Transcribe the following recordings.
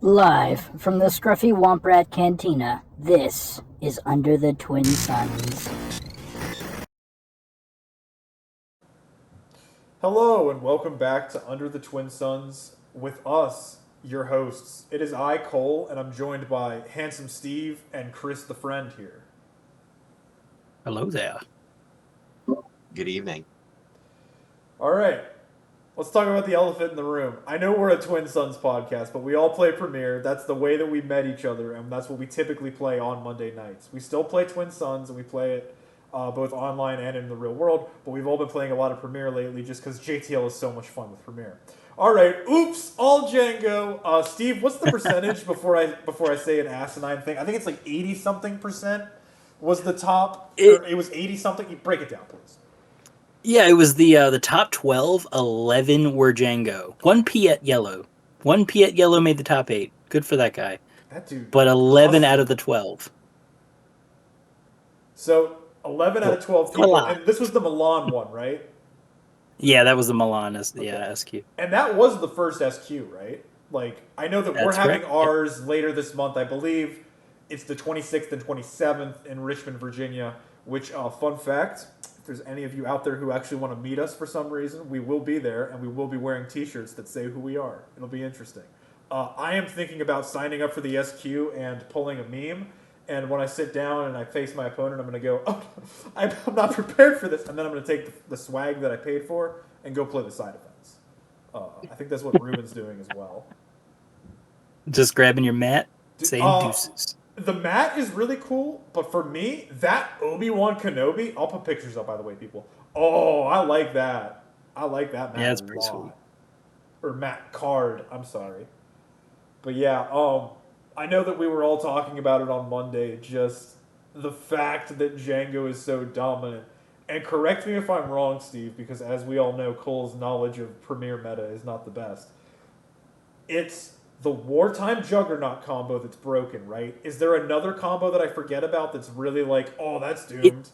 Live from the Scruffy Womp Rat Cantina, this is Under the Twin Suns. Hello and welcome back to Under the Twin Suns with us, your hosts. It is I, Cole, and I'm joined by Handsome Steve and Chris the Friend here. Hello there. Good evening. All right, let's talk about the elephant in the room. I know we're a Twin Suns podcast, but we all play Premiere. That's the way that we met each other, and that's what we typically play on Monday nights. We still play Twin Suns, and we play it both online and in the real world, but we've all been playing a lot of Premiere lately just because JTL is so much fun with Premiere. All right, oops, all Jango. Steve, what's the percentage before I say an asinine thing? I think it's like 80-something% was the top. It was 80-something. You break it down, please. Yeah, it was the top 12, 11 were Jango. 1 Piet Yellow. 1 Piet Yellow made the top 8. Good for that guy. That dude. But 11 out of the 12. So 11 out of 12 people. And this was the Milan one, right? Yeah, that was the Milan SQ. And that was the first SQ, right? Like, I know that we're having ours later this month, I believe. It's the 26th and 27th in Richmond, Virginia, which, fun fact, if there's any of you out there who actually want to meet us for some reason, we will be there, and we will be wearing t-shirts that say who we are. It'll be interesting. I am thinking about signing up for the SQ and pulling a meme, and when I sit down and I face my opponent, I'm going to go, oh, I'm not prepared for this, and then I'm going to take the swag that I paid for and go play the side events. I think that's what Ruben's doing as well. Just grabbing your mat, saying deuces. The mat is really cool, but for me, that Obi-Wan Kenobi, I'll put pictures up, by the way, people. Oh, I like that. I like that mat. Yeah, it's pretty sweet. Or mat card, I'm sorry. But yeah, I know that we were all talking about it on Monday, just the fact that Jango is so dominant. And correct me if I'm wrong, Steve, because as we all know, Cole's knowledge of Premier meta is not the best. It's the wartime juggernaut combo that's broken, right? Is there another combo that I forget about that's really like, oh, that's doomed?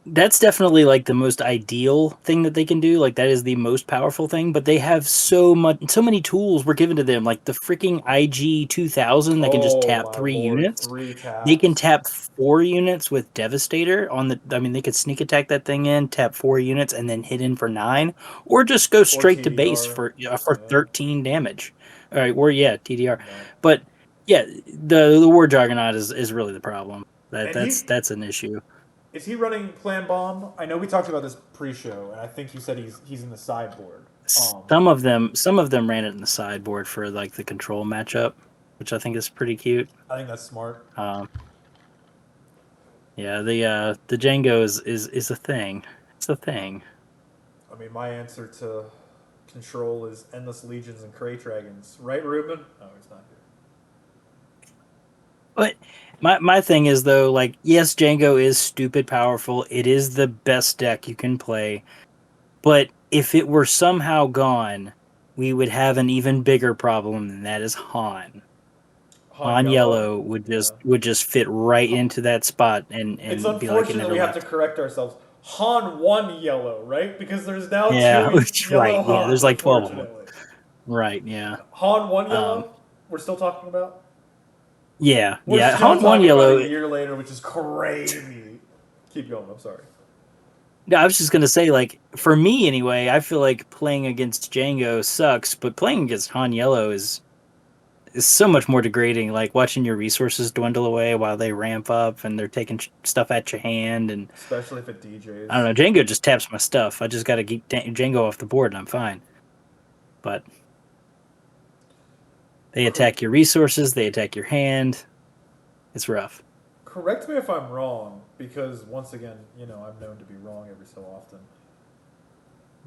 That's definitely like the most ideal thing that they can do. Like that is the most powerful thing, but they have so many tools were given to them. Like the freaking IG 2000 that can just tap 3 units. 3 taps. They can tap 4 units with Devastator on the. I mean, they could sneak attack that thing in, tap 4 units, and then hit in for 9, or just go straight to base for 13 damage. All right, or TDR. Yeah. But yeah, the War Juggernaut is really the problem. That's an issue. Is he running Plan Bomb? I know we talked about this pre-show, and I think you said he's in the sideboard. Some of them ran it in the sideboard for like the control matchup, which I think is pretty cute. I think that's smart. Yeah, the Jango is a thing. It's a thing. I mean, my answer to control is Endless Legions and Krayt Dragons, right, Ruben? No, he's not here. But my thing is, though, like, yes, Jango is stupid powerful. It is the best deck you can play. But if it were somehow gone, we would have an even bigger problem, and that is Han. Han Yellow would just fit right into that spot and it's be like unfortunate we have to correct ourselves. Han 1 yellow, right? Because there's now 2 yellow right. Han, yeah, there's like 12 of them. Right, yeah. Han 1 yellow, we're still talking about? Yeah, we're Han 1 yellow. A year later, which is crazy. Keep going, I'm sorry. No, I was just going to say, like, for me anyway, I feel like playing against Jango sucks, but playing against Han Yellow is so much more degrading, like watching your resources dwindle away while they ramp up and they're taking stuff at your hand. And especially if it DJs. I don't know, Jango just taps my stuff. I just got to keep Jango off the board and I'm fine. But they attack your resources, they attack your hand. It's rough. Correct me if I'm wrong, because once again, I'm known to be wrong every so often.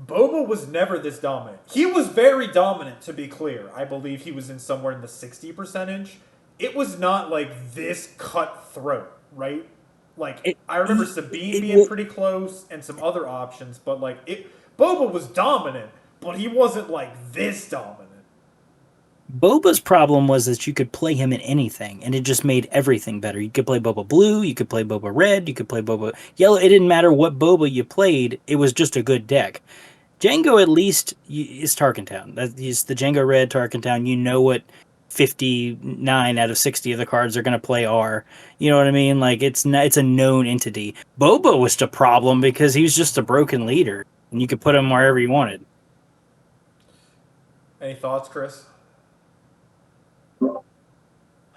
Boba was never this dominant. He was very dominant, to be clear. I believe he was in somewhere in the 60%. It was not like this cutthroat, right? Like, I remember Sabine being pretty close and some other options, but like, Boba was dominant, but he wasn't like this dominant. Boba's problem was that you could play him in anything, and it just made everything better. You could play Boba Blue, you could play Boba Red, you could play Boba Yellow. It didn't matter what Boba you played, it was just a good deck. Jango, at least, is Tarkentown. He's the Jango Red Tarkentown. You know what 59 out of 60 of the cards are going to play R. You know what I mean? Like it's a known entity. Boba was the problem because he was just a broken leader, and you could put him wherever you wanted. Any thoughts, Chris?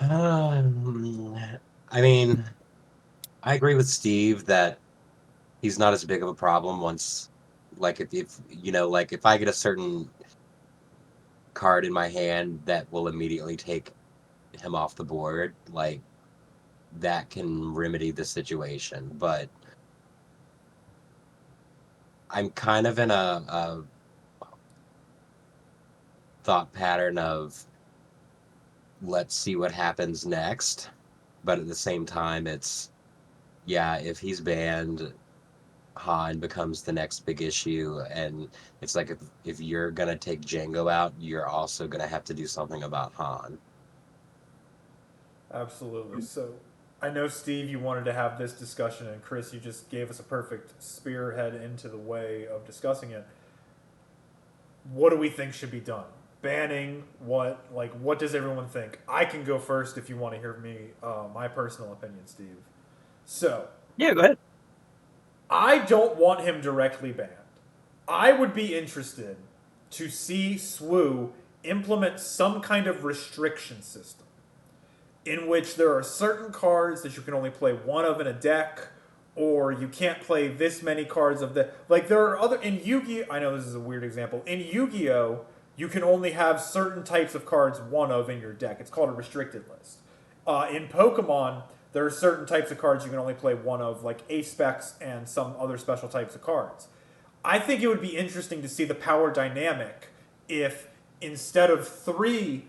I mean, I agree with Steve that he's not as big of a problem once, like if like if I get a certain card in my hand that will immediately take him off the board, like that can remedy the situation. But I'm kind of in a thought pattern of let's see what happens next. But at the same time, it's, yeah, if he's banned, Han becomes the next big issue. And it's like if you're going to take Jango out, you're also going to have to do something about Han. Absolutely. So I know, Steve, you wanted to have this discussion, and Chris, you just gave us a perfect spearhead into the way of discussing it. What do we think should be done? Banning what? Like, what does everyone think? I can go first if you want to hear me, my personal opinion, Steve. So, Yeah, go ahead. I don't want him directly banned. I would be interested to see SWU implement some kind of restriction system in which there are certain cards that you can only play one of in a deck, or you can't play this many cards of the, like, there are other, in Yu-Gi-Oh, I know this is a weird example, in Yu-Gi-Oh you can only have certain types of cards one of in your deck. It's called a restricted list. In Pokemon, there are certain types of cards you can only play one of, like Ace-Specs and some other special types of cards. I think it would be interesting to see the power dynamic if instead of three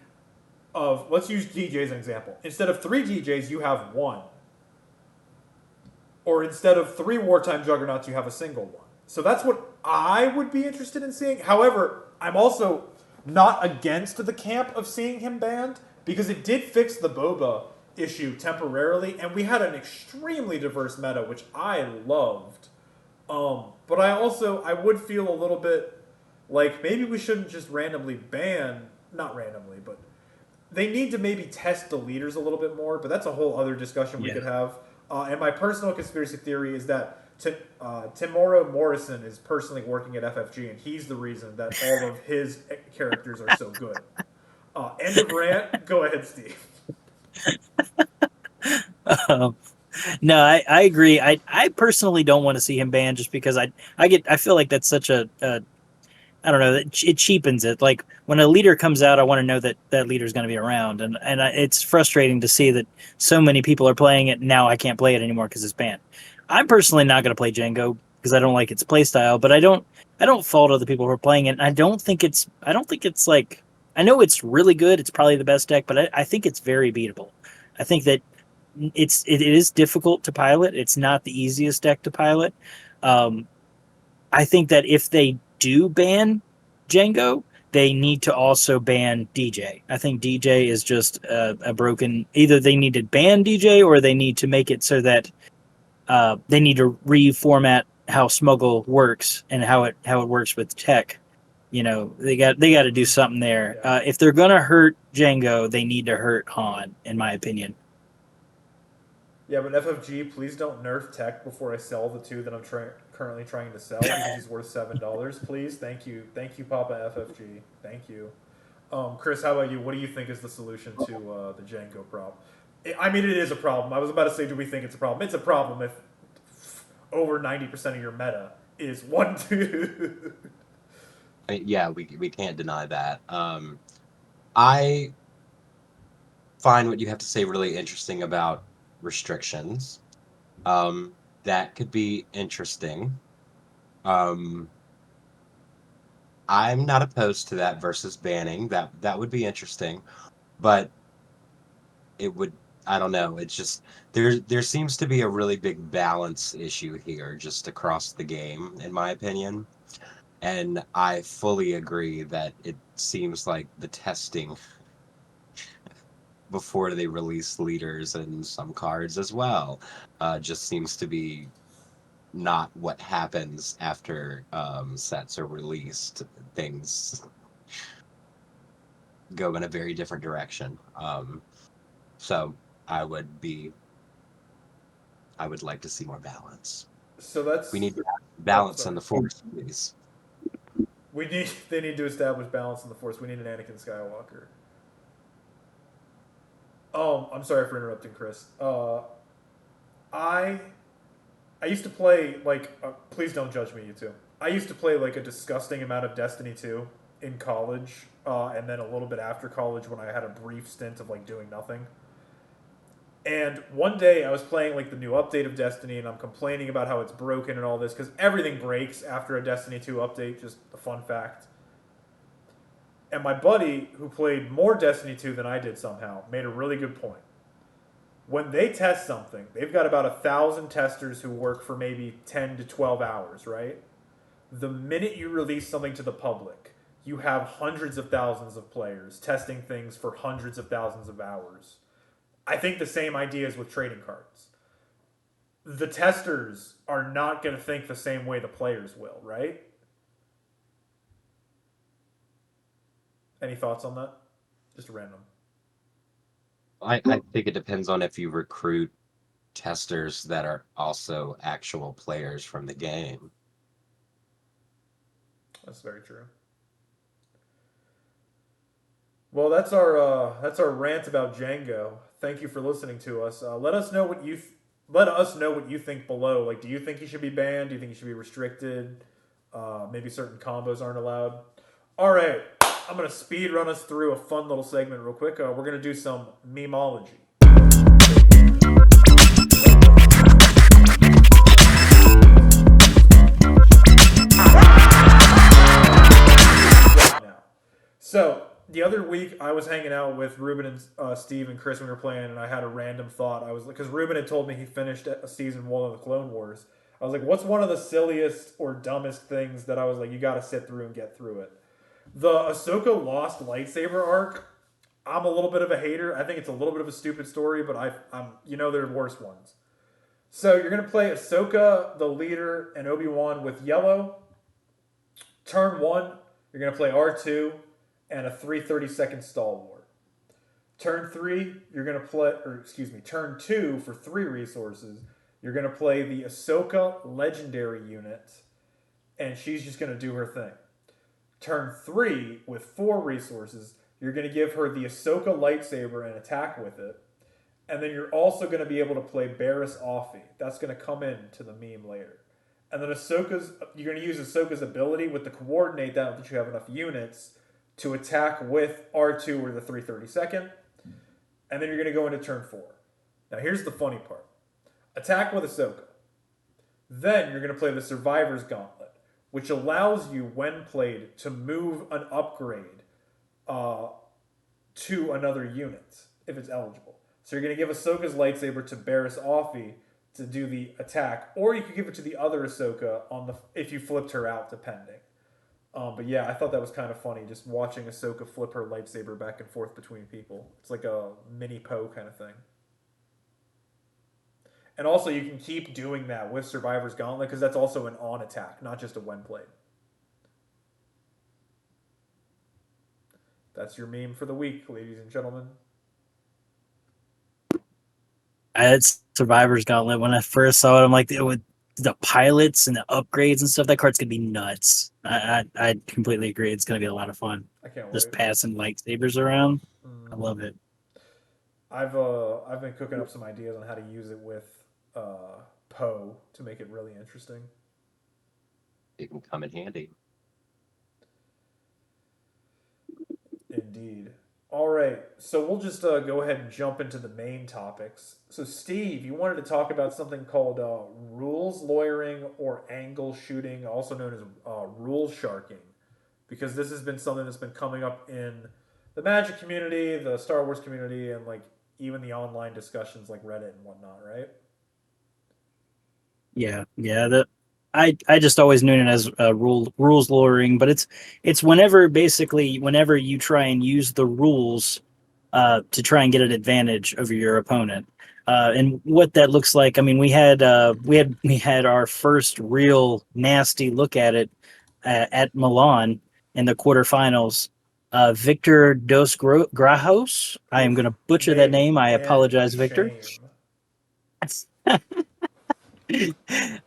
of, let's use DJ as an example. Instead of 3 DJs, you have one. Or instead of 3 wartime juggernauts, you have a single one. So that's what I would be interested in seeing. However, I'm also not against the camp of seeing him banned, because it did fix the Boba issue temporarily, and we had an extremely diverse meta, which I loved. But I would feel a little bit like maybe we shouldn't just randomly ban, not randomly, but they need to maybe test the leaders a little bit more, but that's a whole other discussion we could have. And my personal conspiracy theory is that Timoro Morrison is personally working at FFG, and he's the reason that all of his characters are so good. End of rant. Go ahead, Steve. No, I agree. I personally don't want to see him banned just because I feel like that's such a I don't know, it cheapens it. Like when a leader comes out, I want to know that that leader is going to be around, and it's frustrating to see that so many people are playing it. And now I can't play it anymore because it's banned. I'm personally not going to play Jango because I don't like its playstyle, but I don't fault other people who are playing it. And I don't think it's like, I know it's really good. It's probably the best deck, but I think it's very beatable. I think that it is difficult to pilot. It's not the easiest deck to pilot. I think that if they do ban Jango, they need to also ban DJ. I think DJ is just a broken. Either they need to ban DJ or they need to make it so that they need to reformat how Smuggle works and how it works with tech. You know, they got to do something there. Yeah. If they're gonna hurt Jango, they need to hurt Han, in my opinion. Yeah, but FFG, please don't nerf tech before I sell the 2 that I'm currently trying to sell, because he's worth $7. Please, thank you, Papa FFG, thank you. Chris, how about you? What do you think is the solution to the Jango problem? I mean, it is a problem. I was about to say, do we think it's a problem? It's a problem if over 90% of your meta is 1/2. Yeah, we can't deny that. I find what you have to say really interesting about restrictions. That could be interesting. I'm not opposed to that versus banning. That would be interesting, but it would, I don't know. It's just there seems to be a really big balance issue here just across the game, in my opinion. And I fully agree that it seems like the testing before they release leaders and some cards as well just seems to be not what happens after sets are released. Things go in a very different direction. So I would like to see more balance. So that's We need balance sorry. in the Force, please. They need to establish balance in the Force. We need an Anakin Skywalker. Oh, I'm sorry for interrupting, Chris. I I used to play like please don't judge me, you two. I used to play like a disgusting amount of Destiny 2 in college, and then a little bit after college when I had a brief stint of like doing nothing. And one day I was playing like the new update of Destiny, and I'm complaining about how it's broken and all this because everything breaks after a Destiny 2 update. Just a fun fact. And my buddy, who played more Destiny 2 than I did somehow, made a really good point. When they test something, they've got about 1,000 testers who work for maybe 10 to 12 hours, right? The minute you release something to the public, you have hundreds of thousands of players testing things for hundreds of thousands of hours. I think the same idea is with trading cards. The testers are not going to think the same way the players will, right? Any thoughts on that? Just random. I think it depends on if you recruit testers that are also actual players from the game. That's very true. Well, that's our rant about Jango. Thank you for listening to us. Let us know what you think below. Like, do you think he should be banned? Do you think he should be restricted? Maybe certain combos aren't allowed. All right, I'm gonna speed run us through a fun little segment real quick. We're gonna do some Memeology. So the other week I was hanging out with Ruben and Steve and Chris when we were playing, and I had a random thought. I was because Ruben had told me he finished season 1 of the Clone Wars. I was like, what's one of the silliest or dumbest things that I was like, you got to sit through and get through it? The Ahsoka lost lightsaber arc. I'm a little bit of a hater. I think it's a little bit of a stupid story, but I'm there are worse ones. So you're gonna play Ahsoka, the leader, and Obi-Wan with yellow. Turn 1, you're gonna play R2 and a 3/32 stalwart. Turn 3, you're gonna play, turn 2 for 3 resources. You're gonna play the Ahsoka legendary unit, and she's just gonna do her thing. Turn 3 with 4 resources, you're gonna give her the Ahsoka lightsaber and attack with it. And then you're also going to be able to play Barriss Offee. That's going to come into the meme later. And then you're going to use Ahsoka's ability with the coordinate that you have enough units to attack with R2 or the 3/32. And then you're going to go into turn 4. Now here's the funny part. Attack with Ahsoka. Then you're going to play the Survivor's Gauntlet, which allows you, when played, to move an upgrade to another unit if it's eligible. So you're going to give Ahsoka's lightsaber to Barriss Offee to do the attack, or you could give it to the other Ahsoka if you flipped her out, depending. But yeah, I thought that was kind of funny, just watching Ahsoka flip her lightsaber back and forth between people. It's like a mini Poe kind of thing. And also, you can keep doing that with Survivor's Gauntlet, because that's also an on attack, not just a when played. That's your meme for the week, ladies and gentlemen. I had Survivor's Gauntlet when I first saw it. I'm like, with the pilots and the upgrades and stuff, that card's gonna be nuts. I completely agree. It's gonna be a lot of fun. I can't wait. Just passing lightsabers around. I love it. I've been cooking up some ideas on how to use it with Poe to make it really interesting. It can come in handy. Indeed. All right, so we'll just go ahead and jump into the main topics. So, Steve, you wanted to talk about something called rules lawyering or angle shooting, also known as rule sharking, because this has been something that's been coming up in the Magic community, the Star Wars community, and like even the online discussions like Reddit and whatnot, right? Yeah. I just always knew it as rules lawyering, but it's whenever you try and use the rules to try and get an advantage over your opponent, and what that looks like. I mean, we had our first real nasty look at it at Milan in the quarterfinals. Victor Dos Grajos. I am going to butcher that name. I apologize, Victor.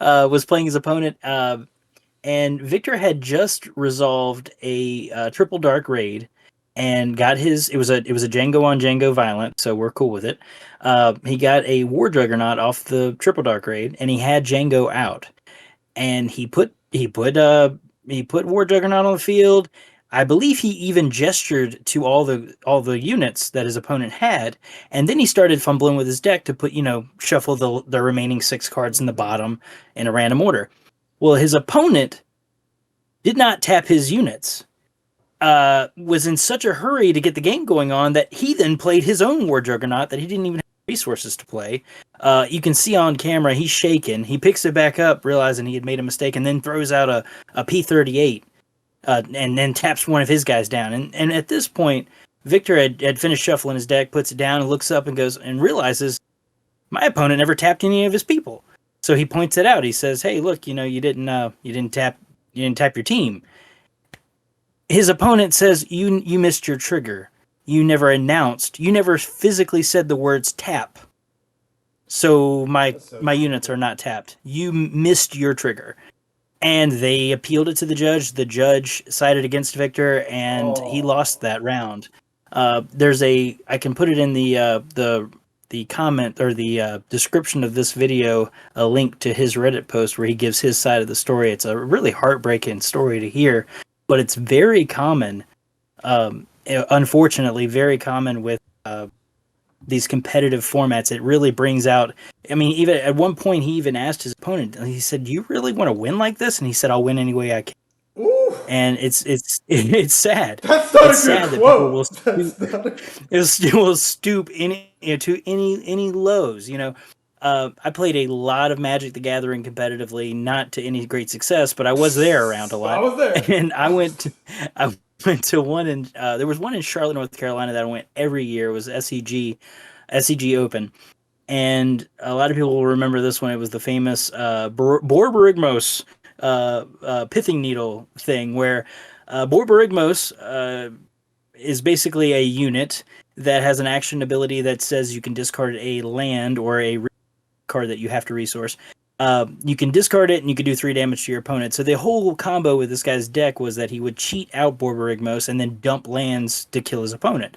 Was playing his opponent, and Victor had just resolved a triple dark raid, and got his. It was a Jango on Jango violent, so we're cool with it. He got a War Juggernaut off the triple dark raid, and he had Jango out, and he put War Juggernaut on the field. I believe he even gestured to all the units that his opponent had, and then he started fumbling with his deck to put shuffle the remaining 6 cards in the bottom in a random order. Well, his opponent did not tap his units. Was in such a hurry to get the game going on that he then played his own War Juggernaut that he didn't even have resources to play. You can see on camera he's shaken. He picks it back up, realizing he had made a mistake, and then throws out a P38, and then taps one of his guys down. And at this point, Victor had finished shuffling his deck, puts it down, and looks up and goes and realizes my opponent never tapped any of his people. So he points it out. He says, "Hey, look, you didn't tap your team." His opponent says, "You missed your trigger. You never announced. You never physically said the words tap. So my units are not tapped. You missed your trigger." And they appealed it to the judge. The judge sided against Victor, and he lost that round. I can put it in the comment or the description of this video, a link to his Reddit post where he gives his side of the story. It's a really heartbreaking story to hear, but it's very common, unfortunately, very common with these competitive formats. It really brings out, I mean, even at one point he even asked his opponent, he said, "Do you really want to win like this?" And he said, "I'll win any way I can." Ooh. And it's sad. That's not it's a good sad quote. That people will stoop to any lows. I played a lot of Magic the Gathering competitively, not to any great success, but I was there around a lot. I was there, and I went to one in there was one in Charlotte, North Carolina that I went every year. It was SEG Open. And a lot of people will remember this one. It was the famous Borborygmos pithing needle thing, where Borborygmos is basically a unit that has an action ability that says you can discard a land or a card that you have to resource. You can discard it and you can do 3 damage to your opponent. So the whole combo with this guy's deck was that he would cheat out Borborygmos and then dump lands to kill his opponent.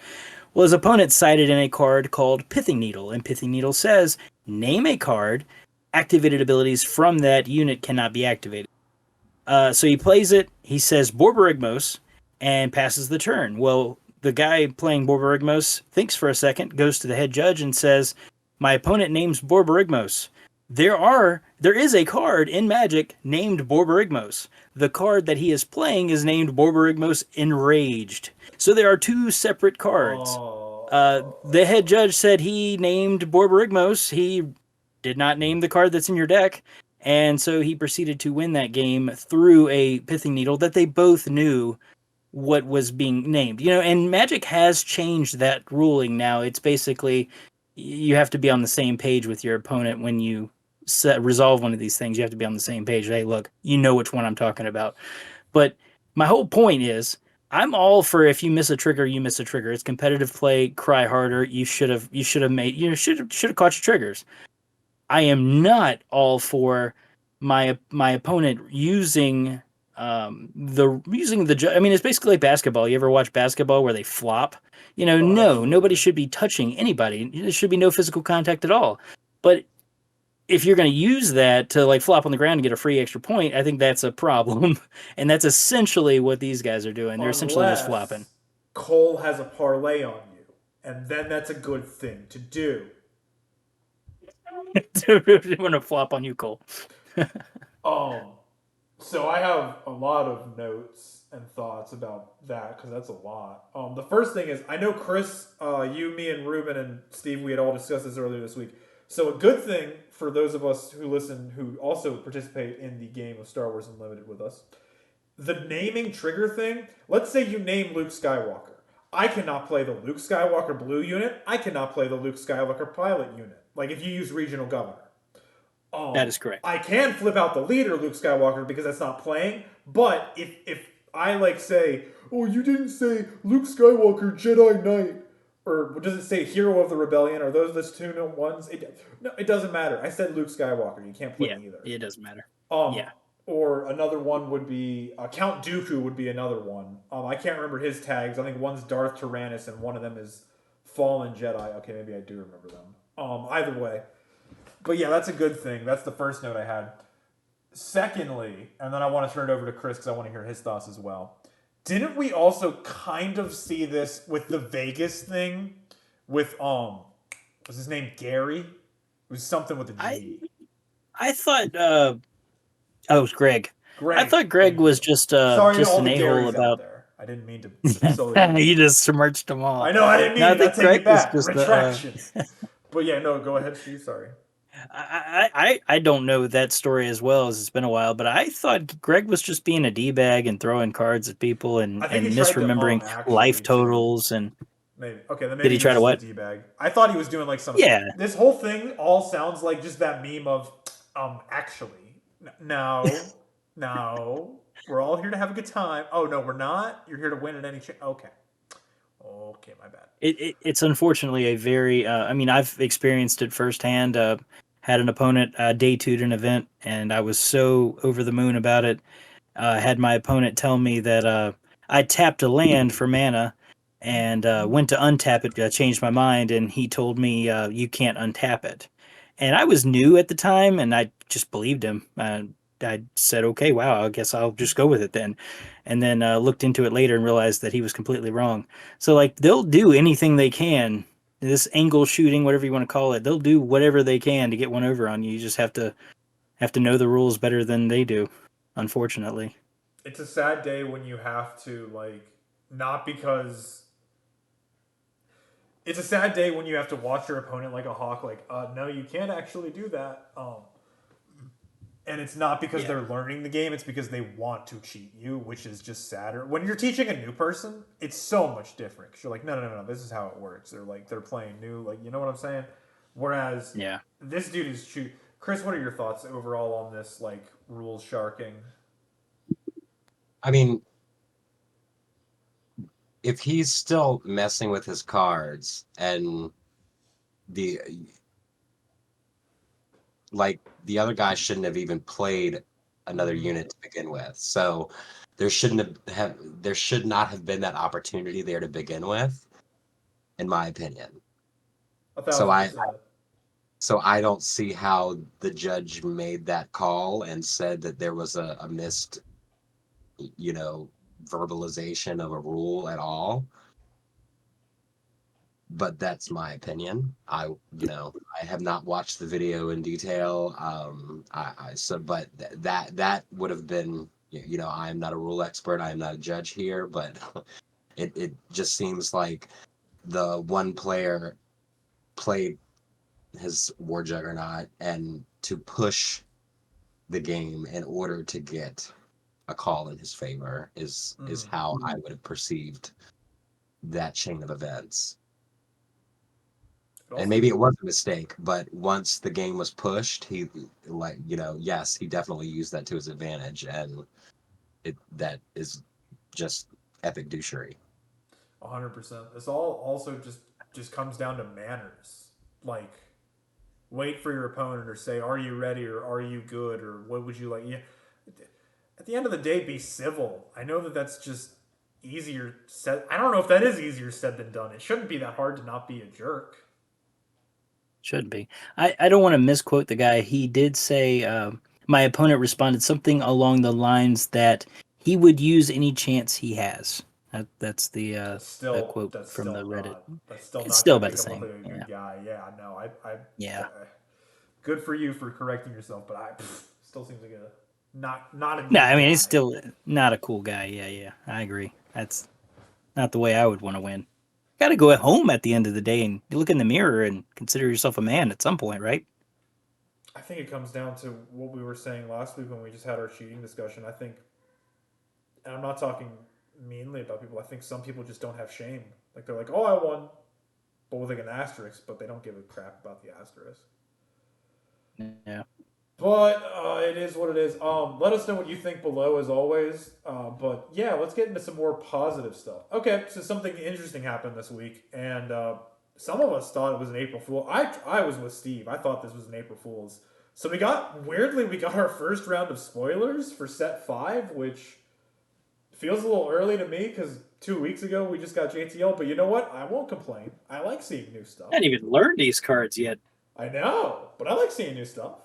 Well, his opponent sided in a card called Pithing Needle, and Pithing Needle says, name a card, activated abilities from that unit cannot be activated. So he plays it, he says Borborygmos, and passes the turn. Well, the guy playing Borborygmos thinks for a second, goes to the head judge and says, my opponent names Borborygmos. There is a card in Magic named Borborygmos. The card that he is playing is named Borborygmos Enraged. So there are 2 separate cards. The head judge said he named Borborygmos. He did not name the card that's in your deck. And so he proceeded to win that game through a Pithing Needle that they both knew what was being named. And Magic has changed that ruling now. It's basically you have to be on the same page with your opponent when you resolve one of these things. You have to be on the same page. Hey, look, you know which one I'm talking about. But my whole point is, I'm all for if you miss a trigger, you miss a trigger. It's competitive play. Cry harder. You should have caught your triggers. I am not all for my opponent using the. I mean, it's basically like basketball. You ever watch basketball where they flop? Nobody should be touching anybody. There should be no physical contact at all. But if you're going to use that to flop on the ground and get a free extra point, I think that's a problem. And that's essentially what these guys are doing. They're essentially just flopping. Cole has a parlay on you, and then that's a good thing to do. They want to flop on you, Cole. So I have a lot of notes and thoughts about that because that's a lot. The first thing is, I know Chris, you, me, and Ruben and Steve, we had all discussed this earlier this week. So a good thing for those of us who listen, who also participate in the game of Star Wars Unlimited with us, the naming trigger thing. Let's say you name Luke Skywalker. I cannot play the Luke Skywalker blue unit. I cannot play the Luke Skywalker pilot unit. Like if you use regional governor. That is correct. I can flip out the leader, Luke Skywalker, because that's not playing. But if I say oh, you didn't say Luke Skywalker, Jedi Knight. Or does it say Hero of the Rebellion? Are those the two ones? No, it doesn't matter. I said Luke Skywalker. You can't put Yeah, either. it doesn't matter. Um, Yeah. or another one would be Count Dooku would be another one. I can't remember his tags. I think one's Darth Tyrannus and one of them is Fallen Jedi. Okay, maybe I do remember them. Either way, but yeah, that's a good thing. That's the first note I had. Secondly, and then I want to turn it over to Chris because I want to hear his thoughts as well. Didn't we also kind of see this with the Vegas thing? With was his name Gary? It was something with a G. I thought oh, it was Greg. I Greg. thought Greg Thank was you. just Sorry to all an the a-hole Garys out about there. I didn't mean to solely. you just smirched them all. I know I didn't mean No, I it. I think take Greg it was back. just Retraction. But yeah, no. Go ahead, Steve. Sorry. I don't know that story as well as it's been a while, but I thought Greg was just being a d-bag and throwing cards at people I think and he tried to misremembering life actually too. totals and Maybe. Okay, then did maybe he he was try to just a what? d-bag. I thought he was doing like some. Yeah. This whole thing all sounds like just that meme of, actually, no, no, we're all here to have a good time. Oh no, we're not. You're here to win at any chance. Okay. Okay, my bad. It's unfortunately a very I mean I've experienced it firsthand. Had an opponent day two'd an event and I was so over the moon about it. Had my opponent tell me that I tapped a land for mana and went to untap it, changed my mind, and he told me you can't untap it. And I was new at the time, and I just believed him. I said, okay, wow, I guess I'll just go with it then. And then looked into it later and realized that he was completely wrong. So, like, they'll do anything they can. This angle shooting, whatever you want to call it, they'll do whatever they can to get one over on you. You just have to know the rules better than they do, unfortunately. It's a sad day when you have to like not because it's a sad day when you have to watch your opponent like a hawk like no you can't actually do that and it's not because they're learning the game, it's because they want to cheat you, which is just sadder. When you're teaching a new person, it's so much different because you're like no, this is how it works. They're playing new, like, you know what I'm saying. Whereas this dude is shoot. Chris, what are your thoughts overall on this like rules sharking? I mean, if he's still messing with his cards and the the other guy shouldn't have even played another unit to begin with. So there there should not have been that opportunity there to begin with, in my opinion. 1,000%. So I don't see how the judge made that call and said that there was a missed, verbalization of a rule at all. But that's my opinion. I have not watched the video in detail. But that would have been, I am not a rule expert. I am not a judge here, but it just seems like the one player played his War Juggernaut and to push the game in order to get a call in his favor is how I would have perceived that chain of events. And maybe it was a mistake, but once the game was pushed, he yes, he definitely used that to his advantage, and that is just epic douchery. 100%. This all also just comes down to manners. Like, wait for your opponent or say, "Are you ready?" or "Are you good?" or "What would you like?" Yeah. At the end of the day, be civil. I know that that's just easier said. I don't know if that is easier said than done. It shouldn't be that hard to not be a jerk. Should be. I don't want to misquote the guy. He did say my opponent responded something along the lines that he would use any chance he has. That's the quote from the Reddit. That's still It's not still going to about make the him look same. like a good guy. Yeah, no, Yeah. good for you for correcting yourself, but still seems like a not a good No, I mean guy. he's still not a cool guy. Yeah. I agree. That's not the way I would want to win. Got to go at home at the end of the day and you look in the mirror and consider yourself a man at some point, right? I think it comes down to what we were saying last week when we just had our cheating discussion. I think, and I'm not talking meanly about people. I think some people just don't have shame. Like they're like, "Oh, I won," but with like an asterisk, but they don't give a crap about the asterisk. Yeah. But it is what it is. Let us know what you think below, as always. But yeah, let's get into some more positive stuff. Okay, so something interesting happened this week, and some of us thought it was an April Fool. I was with Steve. I thought this was an April Fool's. So we got our first round of spoilers for set 5, which feels a little early to me because 2 weeks ago we just got JTL. But you know what? I won't complain. I like seeing new stuff. I hadn't even learned these cards yet. I know, but I like seeing new stuff.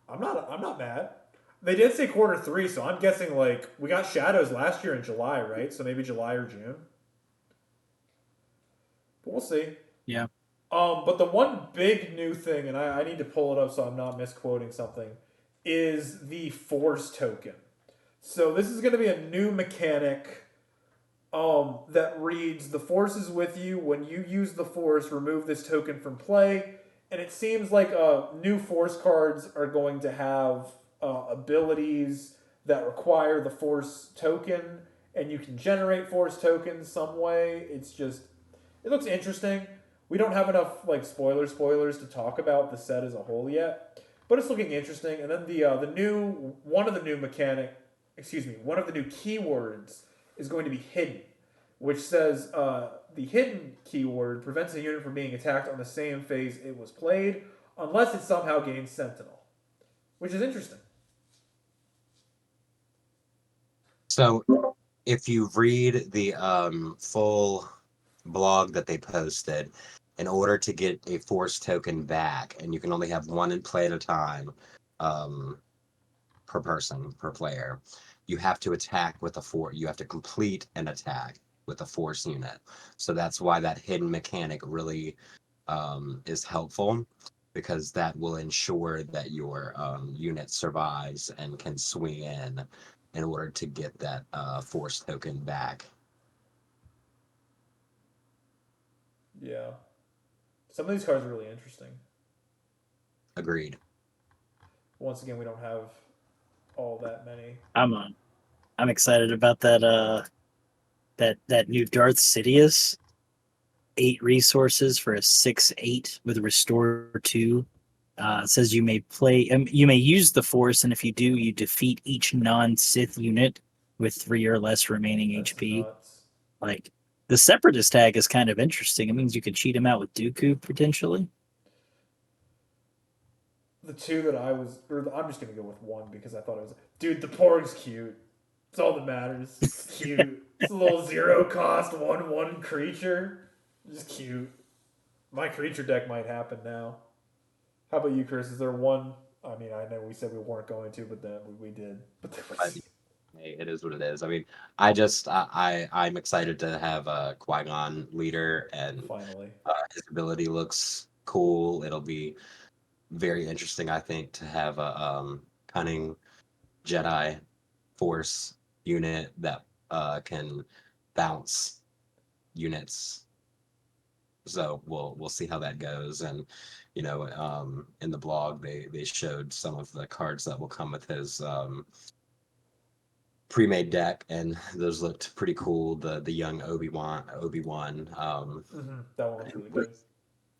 I'm not mad. They did say quarter 3, so I'm guessing like we got Shadows last year in July, right? So maybe July or June. But we'll see. Yeah. But the one big new thing, and I need to pull it up so I'm not misquoting something, is the Force token. So this is going to be a new mechanic that reads, the Force is with you. When you use the Force, remove this token from play. And it seems like new Force cards are going to have abilities that require the Force token, and you can generate Force tokens some way. It looks interesting. We don't have enough like spoilers to talk about the set as a whole yet, but it's looking interesting. And then one of the new keywords is going to be hidden, which says the hidden keyword prevents a unit from being attacked on the same phase it was played, unless it somehow gains Sentinel, which is interesting. So, if you read the full blog that they posted, in order to get a Force token back, and you can only have one in play at a time, per person, per player, you have to attack with a Force. You have to complete an attack with a Force unit. So that's why that hidden mechanic really is helpful, because that will ensure that your unit survives and can swing in order to get that Force token back. Yeah. Some of these cards are really interesting. Agreed. Once again, we don't have all that many. I'm excited about that new Darth Sidious. 8 resources for a 6/8 with Restore 2. Says you may use the Force, and if you do, you defeat each non-Sith unit with 3 or less remaining That's HP. nuts. Like, the Separatist tag is kind of interesting. It means you could cheat him out with Dooku potentially. The two that I'm just gonna go with one because I thought it was, dude. The Porg's cute. It's all that matters. It's cute. It's a little 0 cost 1/1 creature. Just cute. My creature deck might happen now. How about you, Chris? Is there one? I mean, I know we said we weren't going to, but then we did. But there was... Hey, it is what it is. I mean, I'm excited to have a Qui-Gon leader, and Finally, his ability looks cool. It'll be very interesting, I think, to have a cunning Jedi Force unit that can bounce units. So we'll see how that goes. And in the blog they showed some of the cards that will come with his pre-made deck, and those looked pretty cool. The young Obi-Wan, that one looks really good.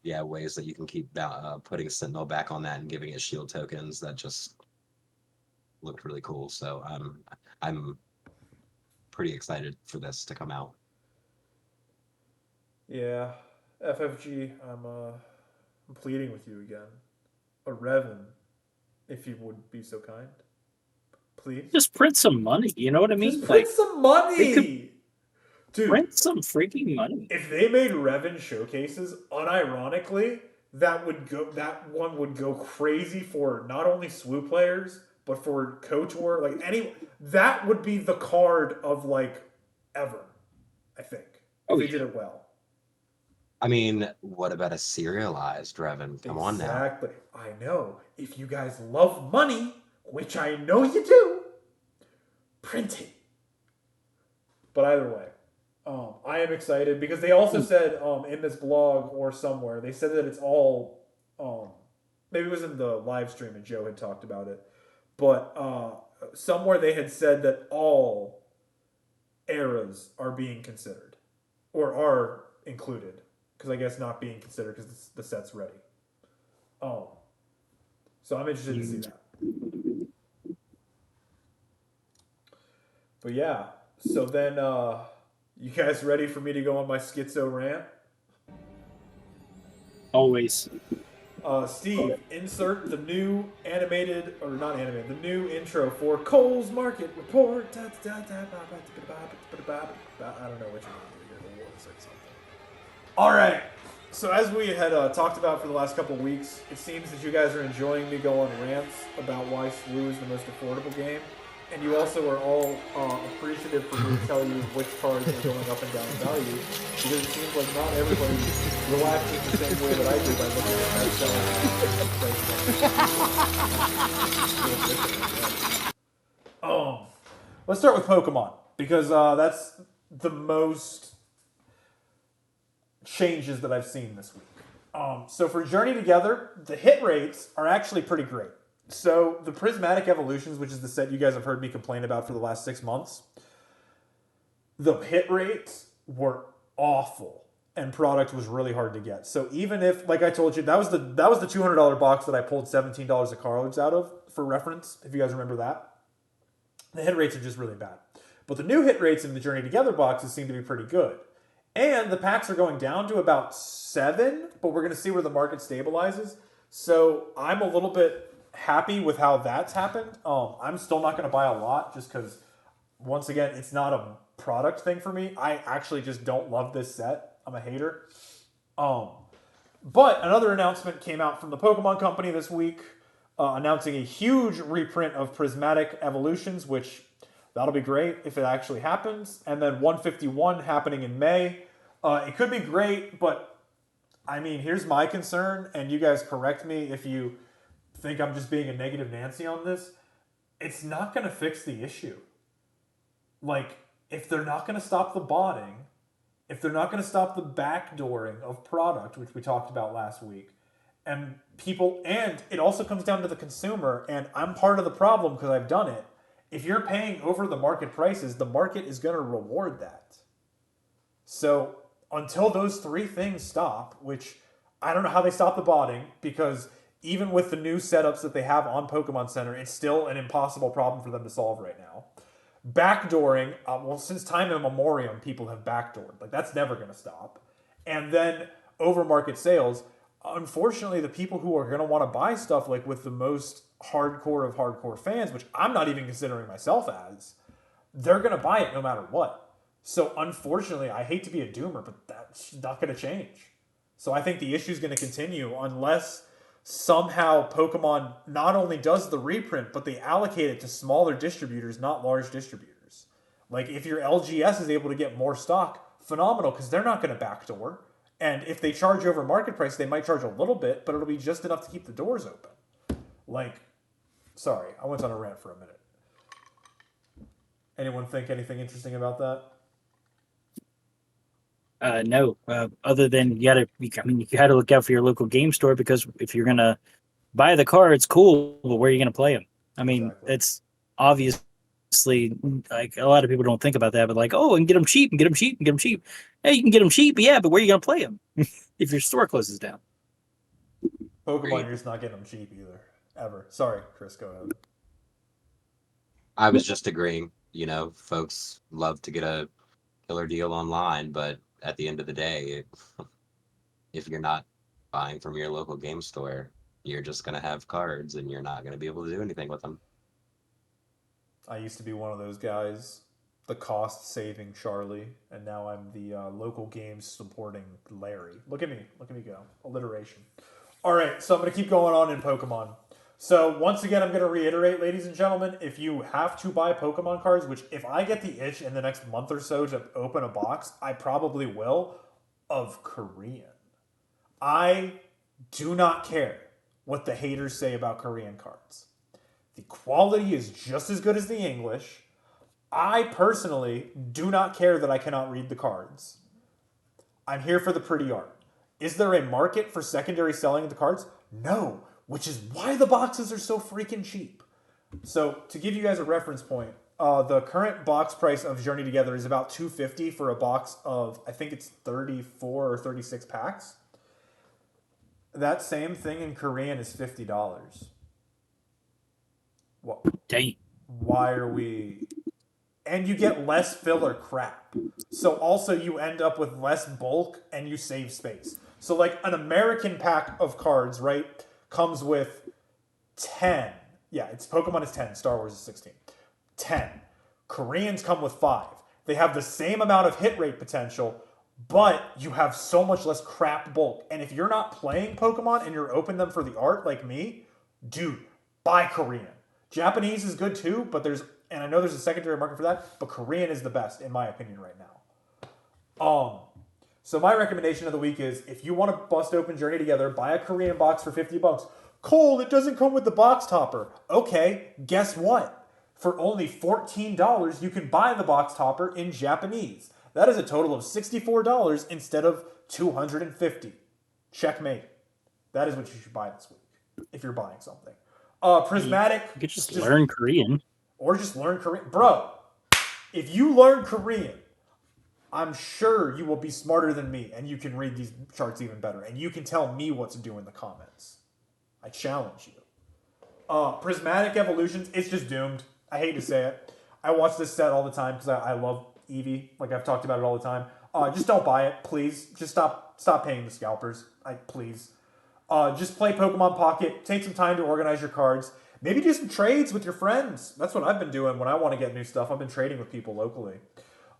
yeah, ways that you can keep putting Sentinel back on that and giving it shield tokens. That just looked really cool. So I'm pretty excited for this to come out. Yeah, FFG. I'm pleading with you again. A Revan, if you would be so kind, please. Just print some money. You know what I mean? Just print some money, dude. Print some freaking money. If they made Revan showcases, unironically, that one would go crazy for not only SWU players but for KOTOR. That would be the card of like ever. I think if they did it well. I mean, what about a serialized Revan? Come on now. Exactly. I know. If you guys love money, which I know you do, print it. But either way, I am excited because they also said in this blog or somewhere, they said that it's all, maybe it was in the live stream and Joe had talked about it, but somewhere they had said that all eras are being considered or are included. Because I guess not being considered because the set's ready. So I'm interested to see that. But yeah, so then you guys ready for me to go on my schizo rant? Always. Steve, insert the new animated, or not animated, the new intro for Cole's Market Report. I don't know which one to do here. We'll insert something. All right. So as we had talked about for the last couple weeks, it seems that you guys are enjoying me go on rants about why SWU is the most affordable game, and you also are all appreciative for me to tell you which cards are going up and down in value, because it seems like not everybody relaxes the same way that I do by looking at best selling. Let's start with Pokemon, because that's the most changes that I've seen this week. So for Journey Together, the hit rates are actually pretty great. So the Prismatic Evolutions, which is the set you guys have heard me complain about for the last 6 months, the hit rates were awful, and product was really hard to get. So even if, like I told you, that was the $200 box that I pulled $17 of cards out of, for reference, if you guys remember that. The hit rates are just really bad. But the new hit rates in the Journey Together boxes seem to be pretty good. And the packs are going down to about 7, but we're going to see where the market stabilizes. So I'm a little bit happy with how that's happened. I'm still not going to buy a lot just because, once again, it's not a product thing for me. I actually just don't love this set. I'm a hater. But another announcement came out from the Pokemon Company this week, announcing a huge reprint of Prismatic Evolutions, which that'll be great if it actually happens. And then 151 happening in May. It could be great, but I mean, here's my concern, and you guys correct me if you think I'm just being a negative Nancy on this. It's not going to fix the issue. Like, if they're not going to stop the botting, if they're not going to stop the backdooring of product, which we talked about last week, and it also comes down to the consumer, and I'm part of the problem because I've done it. If you're paying over the market prices, the market is going to reward that. So until those 3 things stop, which I don't know how they stop the botting, because even with the new setups that they have on Pokemon Center, it's still an impossible problem for them to solve right now. Backdooring, since time immemorial, people have backdoored. Like, that's never going to stop. And then over market sales, unfortunately, the people who are going to want to buy stuff, like with the most hardcore of hardcore fans, which I'm not even considering myself as, they're going to buy it no matter what. So unfortunately, I hate to be a doomer, but that's not going to change. So I think the issue is going to continue unless somehow Pokemon not only does the reprint, but they allocate it to smaller distributors, not large distributors. Like, if your LGS is able to get more stock, phenomenal, because they're not going to backdoor. And if they charge over market price, they might charge a little bit, but it'll be just enough to keep the doors open. Like, sorry, I went on a rant for a minute. Anyone think anything interesting about that? No. Other than you gotta look out for your local game store, because if you're gonna buy the cards, cool, but where are you gonna play them? I mean, Exactly. it's obviously, like, a lot of people don't think about that, but like, oh, and get them cheap, and get them cheap, and get them cheap. Hey, you can get them cheap, yeah, but where are you gonna play them if your store closes down? Pokemon, you're just not getting them cheap either. Ever. Sorry, Chris, go ahead. I was just agreeing. Folks love to get a killer deal online, but at the end of the day, if you're not buying from your local game store, you're just going to have cards and you're not going to be able to do anything with them. I used to be one of those guys, the cost-saving Charlie, and now I'm the local games supporting Larry. Look at me go. Alliteration. All right, so I'm going to keep going on in Pokemon. So once again, I'm going to reiterate, ladies and gentlemen, if you have to buy Pokemon cards, which if I get the itch in the next month or so to open a box, I probably will, of Korean. I do not care what the haters say about Korean cards. The quality is just as good as the English. I personally do not care that I cannot read the cards. I'm here for the pretty art. Is there a market for secondary selling of the cards? No, which is why the boxes are so freaking cheap. So to give you guys a reference point, the current box price of Journey Together is about $250 for a box of, I think it's 34 or 36 packs. That same thing in Korean is $50. What? Dang. Why are we and you get less filler crap. So also you end up with less bulk and you save space. So like an American pack of cards, right, comes with 10. Yeah, it's Pokemon is 10, Star Wars is 16. 10. Koreans come with 5. They have the same amount of hit rate potential, but you have so much less crap bulk. And if you're not playing Pokemon and you're open them for the art like me, dude, buy Korean. Japanese is good too, but and I know there's a secondary market for that, but Korean is the best in my opinion right now. So my recommendation of the week is if you want to bust open Journey together, buy a Korean box for $50. Cole, it doesn't come with the box topper. Okay, guess what? For only $14, you can buy the box topper in Japanese. That is a total of $64 instead of $250. Checkmate. That is what you should buy this week if you're buying something. Prismatic. You could just learn Korean. Or just learn Korean. Bro, if you learn Korean, I'm sure you will be smarter than me and you can read these charts even better. And you can tell me what to do in the comments. I challenge you. Prismatic Evolutions, it's just doomed. I hate to say it. I watch this set all the time because I love Eevee. Like I've talked about it all the time. Just don't buy it, please. Just stop paying the scalpers. Please. Just play Pokemon Pocket. Take some time to organize your cards. Maybe do some trades with your friends. That's what I've been doing when I want to get new stuff. I've been trading with people locally.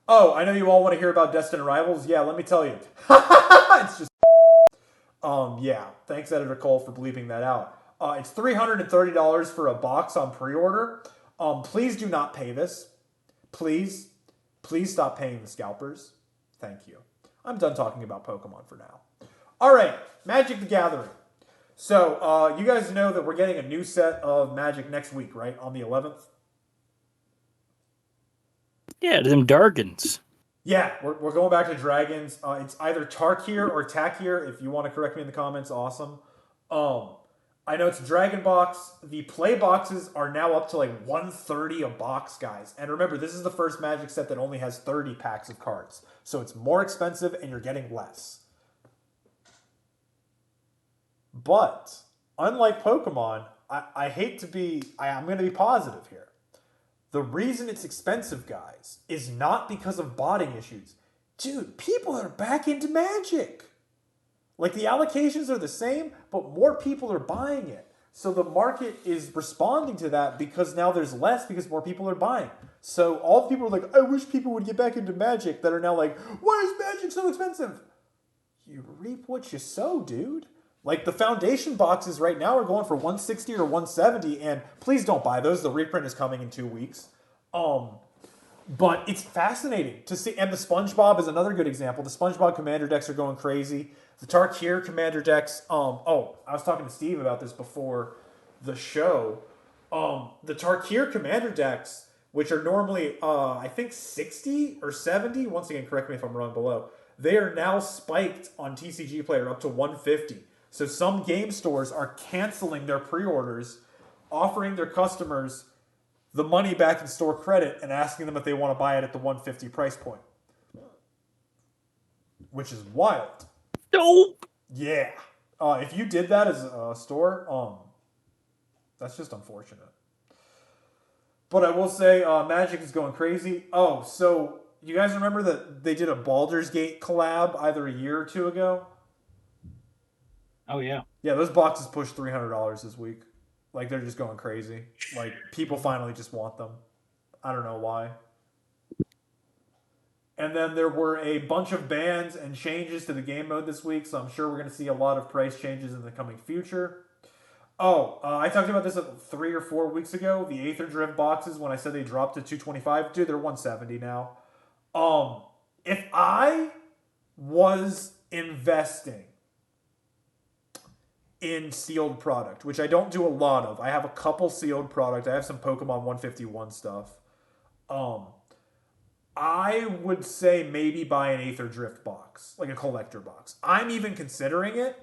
Oh, I know you all want to hear about Destined Rivals. Yeah, let me tell you. It's just... yeah. Thanks, Editor Cole, for bleeping that out. It's $330 for a box on pre-order. Please do not pay this. Please stop paying the scalpers. Thank you. I'm done talking about Pokemon for now. All right, Magic the Gathering. So, you guys know that we're getting a new set of Magic next week, right? On the 11th? Yeah, them Dargans. Yeah, we're going back to Dragons. It's either Tarkir or Takir. If you want to correct me in the comments, awesome. I know it's a Dragon box. The play boxes are now up to like $130 a box, guys. And remember, this is the first Magic set that only has 30 packs of cards. So it's more expensive and you're getting less. But, unlike Pokemon, I hate to be... I'm going to be positive here. The reason it's expensive, guys, is not because of botting issues. Dude, people are back into Magic. Like, the allocations are the same, but more people are buying it. So the market is responding to that because now there's less because more people are buying. So all the people are like, I wish people would get back into Magic, that are now like, why is Magic so expensive? You reap what you sow, dude. Like, the foundation boxes right now are going for $160 or $170, and please don't buy those. The reprint is coming in 2 weeks. But it's fascinating to see. And the SpongeBob is another good example. The SpongeBob Commander decks are going crazy. The Tarkir Commander decks... I was talking to Steve about this before the show. The Tarkir Commander decks, which are normally, I think, 60 or 70. Once again, correct me if I'm wrong below. They are now spiked on TCG Player up to 150. So some game stores are canceling their pre-orders, offering their customers the money back in store credit and asking them if they want to buy it at the 150 price point. Which is wild. Dope. Yeah. If you did that as a store, that's just unfortunate. But I will say Magic is going crazy. Oh, so you guys remember that they did a Baldur's Gate collab either a year or two ago? Oh, yeah. Yeah, those boxes pushed $300 this week. Like, they're just going crazy. Like, people finally just want them. I don't know why. And then there were a bunch of bans and changes to the game mode this week, so I'm sure we're going to see a lot of price changes in the coming future. I talked about this 3 or 4 weeks ago. The Aether Drift boxes, when I said they dropped to $225, dude, they're $170 now. If I was investing in sealed product, which I don't do a lot of. I have a couple sealed product. I have some Pokemon 151 stuff. I would say maybe buy an Aether Drift box, like a collector box. I'm even considering it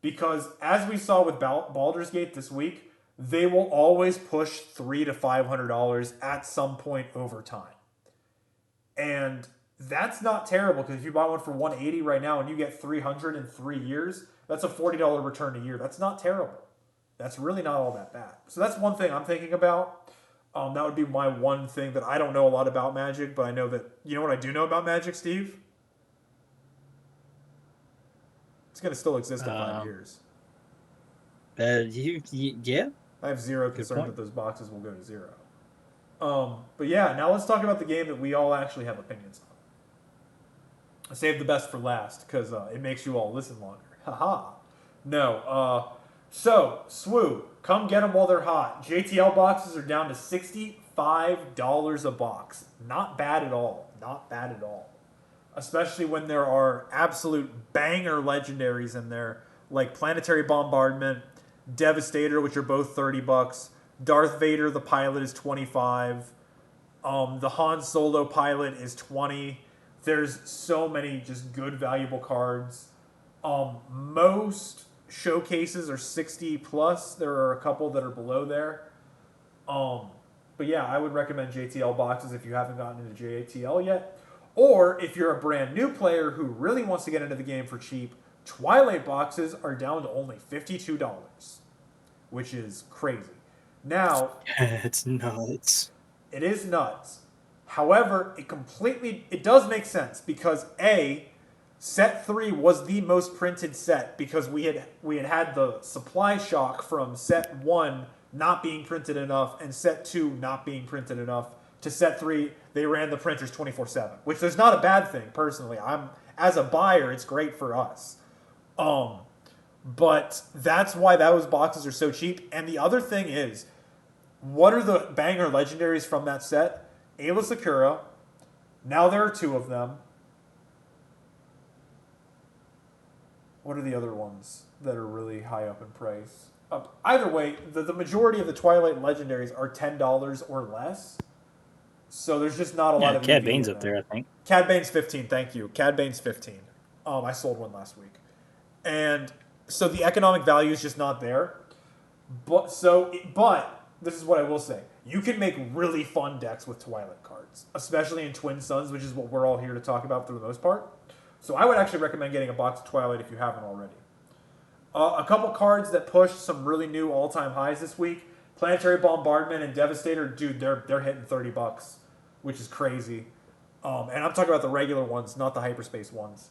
because, as we saw with Baldur's Gate this week, they will always push $300 to $500 at some point over time. And that's not terrible because if you buy one for $180 right now and you get $300 in 3 years, that's a $40 return a year. That's not terrible. That's really not all that bad. So that's one thing I'm thinking about. That would be my one thing that I don't know a lot about Magic, but I know that you know what I do know about Magic, Steve. It's gonna still exist in 5 years. Yeah, I have zero good concern point. that those boxes will go to zero. But yeah, now let's talk about the game that we all actually have opinions on. I saved the best for last because it makes you all listen longer. Haha. No. So, SWU, come get them while they're hot. JTL boxes are down to $65 a box. Not bad at all. Not bad at all. Especially when there are absolute banger legendaries in there, like Planetary Bombardment, Devastator, which are both $30. Darth Vader, the pilot, is 25. The Han Solo pilot is 20. There's so many just good, valuable cards. Most showcases are 60 plus. There are a couple that are below there. But yeah, I would recommend JTL boxes if you haven't gotten into JTL yet. Or if you're a brand new player who really wants to get into the game for cheap, Twilight boxes are down to only $52, which is crazy. Now, It's nuts. it is nuts. However, it does make sense because A, set 3 was the most printed set because we had the supply shock from set 1 not being printed enough and set 2 not being printed enough to set 3 they ran the printers 24/7, which is not a bad thing personally. As a buyer, it's great for us. But that's why those boxes are so cheap. And the other thing is, what are the banger legendaries from that set? Ayla Sakura. Now there are 2 of them. What are the other ones that are really high up in price? Either way, the majority of the Twilight legendaries are $10 or less. So there's just not a lot of Cad EV Bane's in up there, I think. Cad Bane's 15, thank you. Cad Bane's 15. I sold one last week. And so the economic value is just not there. But this is what I will say. You can make really fun decks with Twilight cards, especially in Twin Suns, which is what we're all here to talk about for the most part. So I would actually recommend getting a box of Twilight if you haven't already. A couple cards that pushed some really new all-time highs this week. Planetary Bombardment and Devastator, dude, they're hitting $30, which is crazy. And I'm talking about the regular ones, not the hyperspace ones.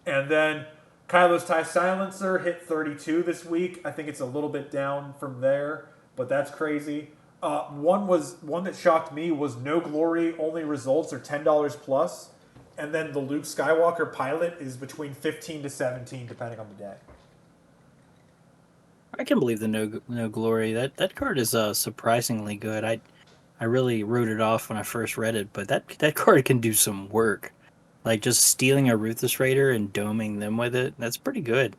And then Kylo's TIE Silencer hit 32 this week. I think it's a little bit down from there, but that's crazy. One that shocked me was No Glory only results are $10 plus, and then the Luke Skywalker pilot is between 15 to 17 depending on the day. I can believe the no glory. That card is surprisingly good. I really wrote it off when I first read it, but that card can do some work. Like just stealing a Ruthless Raider and doming them with it. That's pretty good.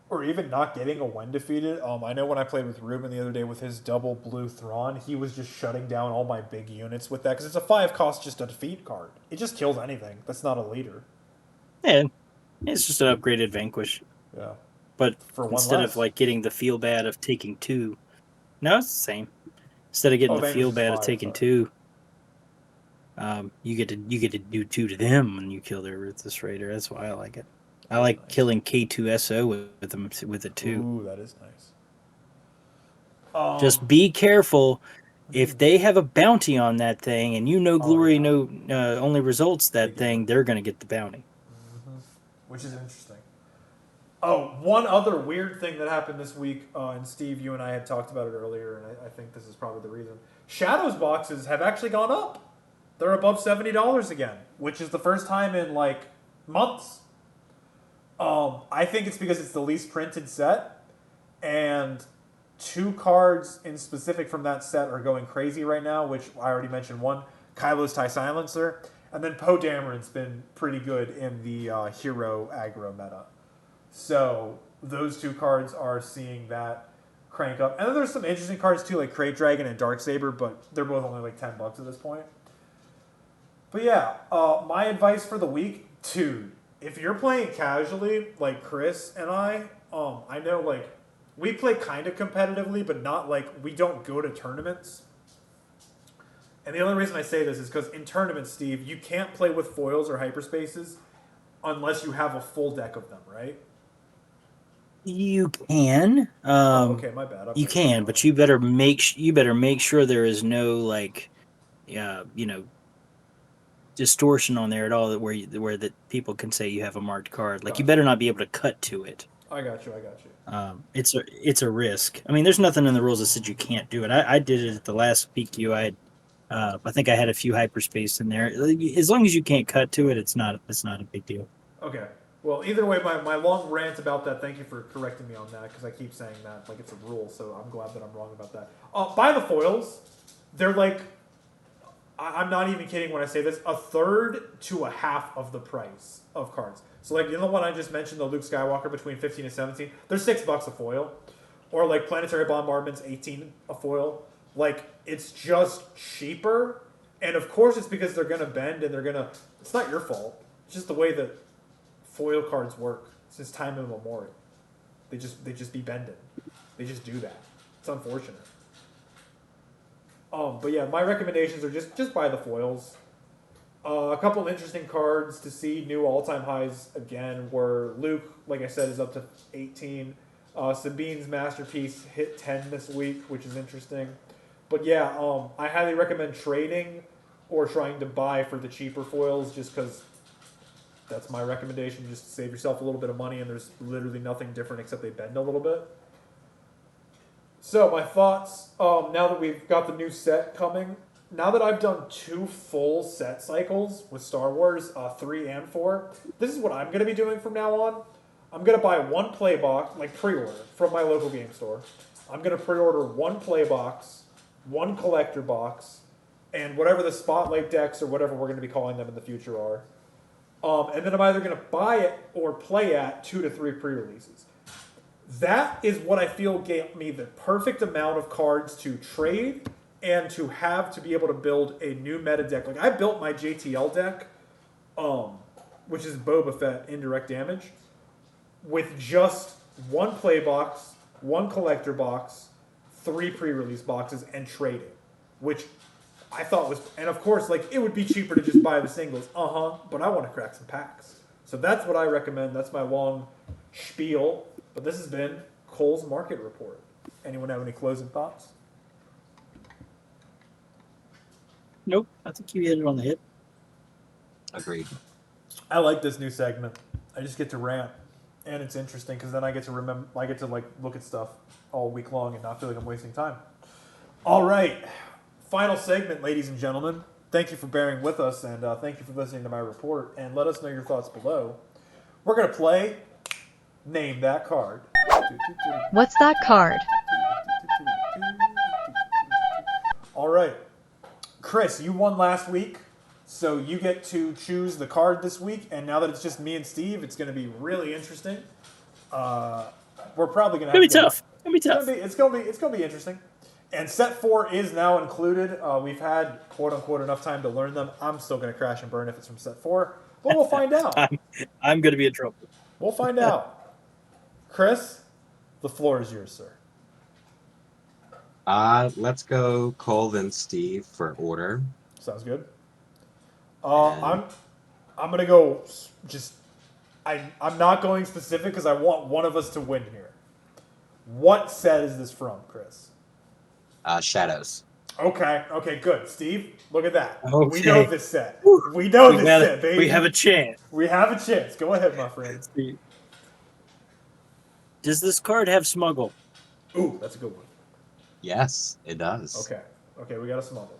Or even not getting a when defeated. I know when I played with Ruben the other day with his double blue Thrawn, he was just shutting down all my big units with that because it's a 5 cost just a defeat card. It just kills anything that's not a leader. Yeah, it's just an upgraded Vanquish. Yeah. But For one instead less. of like getting the feel bad of taking 2, no, it's the same. Instead of getting the Vanquish feel is bad of 5, taking sorry. 2, you get to do 2 to them when you kill their Ruthless Raider. That's why I like it. I That's like nice. killing K2SO with them with it too. Ooh, that is nice. Just be careful. If they have a bounty on that thing and glory, yeah. only results They that get thing, it. they're going to get the bounty. Which is interesting. Oh, one other weird thing that happened this week, and Steve, you and I had talked about it earlier, and I think this is probably the reason. Shadows boxes have actually gone up. They're above $70 again, which is the first time in like months. I think it's because it's the least printed set, and 2 cards in specific from that set are going crazy right now, which I already mentioned one, Kylo's TIE Silencer, and then Poe Dameron's been pretty good in the hero aggro meta. So those 2 cards are seeing that crank up. And then there's some interesting cards too, like Crate Dragon and Darksaber, but they're both only like $10 at this point. But yeah, my advice for the week, dude, if you're playing casually, like Chris and I know like we play kind of competitively, but not like we don't go to tournaments. And the only reason I say this is because in tournaments, Steve, you can't play with foils or hyperspaces unless you have a full deck of them, right? You can. Okay, my bad. Okay, You can, but you better make sure there is no like, distortion on there at all where that people can say you have a marked card. Like you Gotcha. better not be able to cut to it. I got you. It's a risk. I mean, there's nothing in the rules that said you can't do it. I did it at the last PQ. I think I had a few hyperspace in there. As long as you can't cut to it, it's not a big deal. Okay. Well, either way, my long rant about that, thank you for correcting me on that, because I keep saying that like it's a rule, so I'm glad that I'm wrong about that. Buy the foils. They're like, I'm not even kidding when I say this, a third to a half of the price of cards. So like, you know the one I just mentioned, the Luke Skywalker between 15 and 17? They're $6 a foil. Or like Planetary Bombardment's 18 a foil. Like, it's just cheaper. And of course it's because they're going to bend and it's not your fault. It's just the way that foil cards work since time immemorial. They just be bending. They just do that. It's unfortunate. But yeah, my recommendations are just buy the foils. A couple interesting cards to see new all-time highs again were Luke, like I said, is up to 18. Sabine's Masterpiece hit 10 this week, which is interesting. But yeah, I highly recommend trading or trying to buy for the cheaper foils just because that's my recommendation. Just to save yourself a little bit of money, and there's literally nothing different except they bend a little bit. So my thoughts, now that we've got the new set coming, now that I've done 2 full set cycles with Star Wars, 3 and 4, this is what I'm going to be doing from now on. I'm going to buy 1 play box, like pre-order, from my local game store. I'm going to pre-order 1 play box, 1 collector box, and whatever the spotlight decks or whatever we're going to be calling them in the future are. And then I'm either going to buy it or play at 2 to 3 pre-releases. That is what I feel gave me the perfect amount of cards to trade and to have to be able to build a new meta deck. Like I built my JTL deck, which is Boba Fett indirect damage, with just 1 play box, 1 collector box, 3 pre-release boxes, and trading, which I thought was, and of course, like it would be cheaper to just buy the singles, but I want to crack some packs. So that's what I recommend. That's my long spiel. But this has been Cole's Market Report. Anyone have any closing thoughts? Nope, I think you hit it on the head. Agreed. I like this new segment. I just get to rant, and it's interesting because then I get to remember. I get to like look at stuff all week long and not feel like I'm wasting time. All right, final segment, ladies and gentlemen. Thank you for bearing with us, and thank you for listening to my report. And let us know your thoughts below. We're gonna play Name That Card. What's that card? All right. Chris, you won last week, so you get to choose the card this week. And now that it's just me and Steve, it's going to be really interesting. We're probably going to have It's gonna be tough. It's going to be interesting. And set 4 is now included. We've had quote unquote enough time to learn them. I'm still going to crash and burn if it's from set 4, but we'll find out. I'm going to be in trouble. We'll find out. Chris, the floor is yours, sir. Let's go Cole and Steve for order. Sounds good. I'm gonna go. I'm not going specific because I want one of us to win here. What set is this from, Chris? Shadows. Okay, good. Steve, look at that. Okay. We know this set. We know this set, baby. We have a chance. We have a chance. Go ahead, my friend. Does this card have smuggle? Ooh, that's a good one. Yes, it does. Okay, we got a smuggle.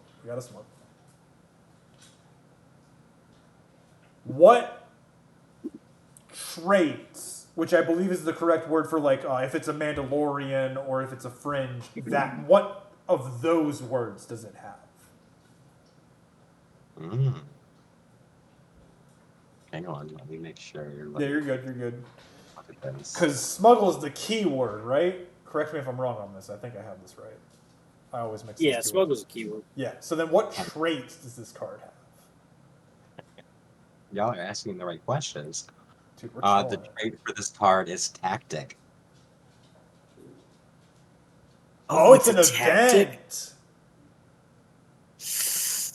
What traits, which I believe is the correct word for like if it's a Mandalorian or if it's a fringe, what of those words does it have? Hang on, let me make sure. Yeah, you're good. Because smuggle is the key word, right? Correct me if I'm wrong on this. I think I have this right. I always mix. Yeah, smuggle's a keyword. Yeah. So then, what traits does this card have? Y'all are asking the right questions. Dude, the trait for this card is tactic. Oh, it's an tactic? event.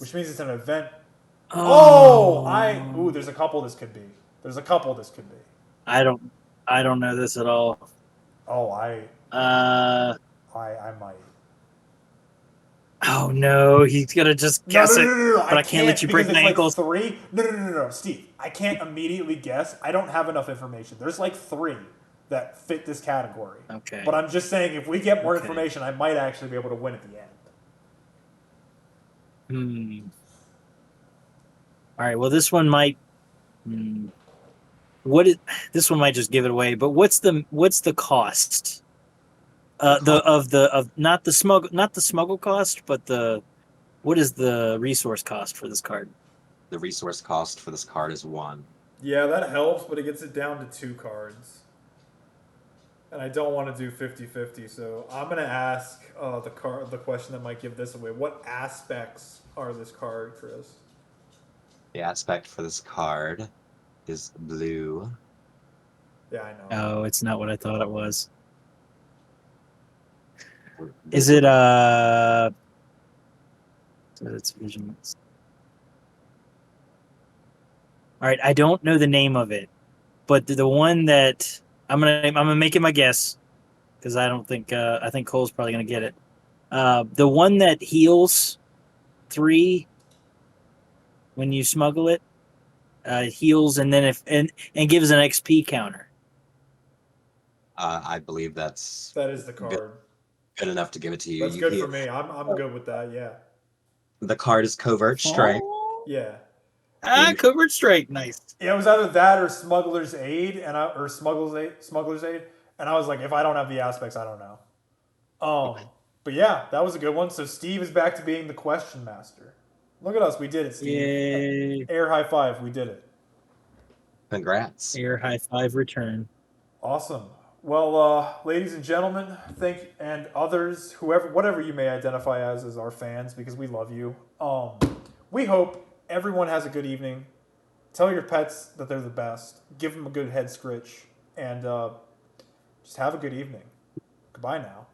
Which means it's an event. There's a couple this could be. I don't know this at all. Oh, Uh, I might. oh no, he's gonna just No, no, guess no, it. no, no, no. But I I can't let can't you because break my it's like ankles. 3. No, no, no, no, no, Steve. I can't immediately guess. I don't have enough information. There's like 3 that fit this category. Okay. But I'm just saying, if we get more Okay. information, I might actually be able to win at the end. All right. Well, this one might. Hmm. This one might just give it away. But what's the cost? Not the smuggle cost, but what is the resource cost for this card? The resource cost for this card is 1. Yeah, that helps, but it gets it down to 2 cards. And I don't want to do 50-50, so I'm going to ask the question that might give this away. What aspects are this card, Chris? The aspect for this card is blue. Yeah, I know. Oh, it's not what I thought it was. There's Is it a- It's visions. All right, I don't know the name of it, but the one that I'm gonna make it my guess because I think Cole's probably gonna get it. The one that heals 3 when you smuggle it, heals and then and gives an XP counter. I believe That is the card. good enough to give it to you. That's good for me. I'm good with that. Yeah. The card is Covert Strike. Oh, Yeah. covert strike, nice. Yeah, it was either that or Smuggler's Aid, or Smuggler's Aid, and I was like, if I don't have the aspects, I don't know. But yeah, that was a good one. So Steve is back to being the question master. Look at us, we did it, Steve. Yay! Air high five, we did it. Congrats. Air high five return. Awesome. Well, ladies and gentlemen, and others, whatever you may identify as our fans, because we love you. We hope everyone has a good evening. Tell your pets that they're the best. Give them a good head scritch, and just have a good evening. Goodbye now.